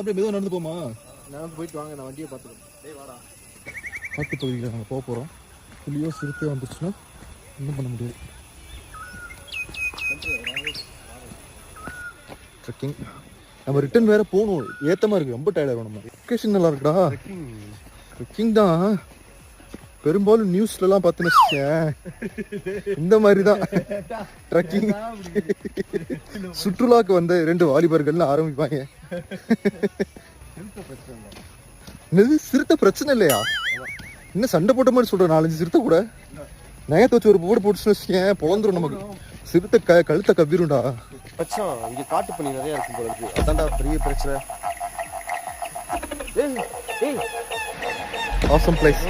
அப்படியே மெதுவாக நடந்து போமா? நடந்து போயிட்டு வாங்க, நான் வண்டியை பார்த்துக்கிறேன். வாடா. காட்டு பகுதியில் நாங்கள் போக போகிறோம். புள்ளியோ சிறுத்தையோ வந்துச்சுன்னா ஒன்றும் பண்ண முடியாது. ட்ரெக்கிங் நம்ம ரிட்டர்ன் வேற போகணும். ஏத்தமா இருக்கு, ரொம்ப டயர்ட் ஆகும். நம்ம லொக்கேஷன் நல்லா இருக்குடா. ட்ரெக்கிங் தான் பெரும்பாலும் நியூஸ்லலாம் பார்த்துன்னு இந்த மாதிரி தான் ட்ரெக்கிங் சுற்றுலாக்கு வந்த 2 வாலிபர்கள்னு ஆரம்பிப்பாங்க. என்னது சிறுத்தை பிரச்சனை இல்லையா? இன்னும் சண்டை போட்ட மாதிரி சொல்ற 4-5 சிறுத்தை கூட நயத்தை வச்சு ஒரு போர்டு போட்டுச்சுன்னு வச்சுக்கேன், பொழந்துரும் நமக்கு. சிறுத்தை கழுத்தை கவ்விரும்டா. பச்சம் இங்க காட்டு பண்ணி நிறைய இருக்கும் போல இருக்கு. அதான்டா பெரிய பிரச்சனை. Awesome place.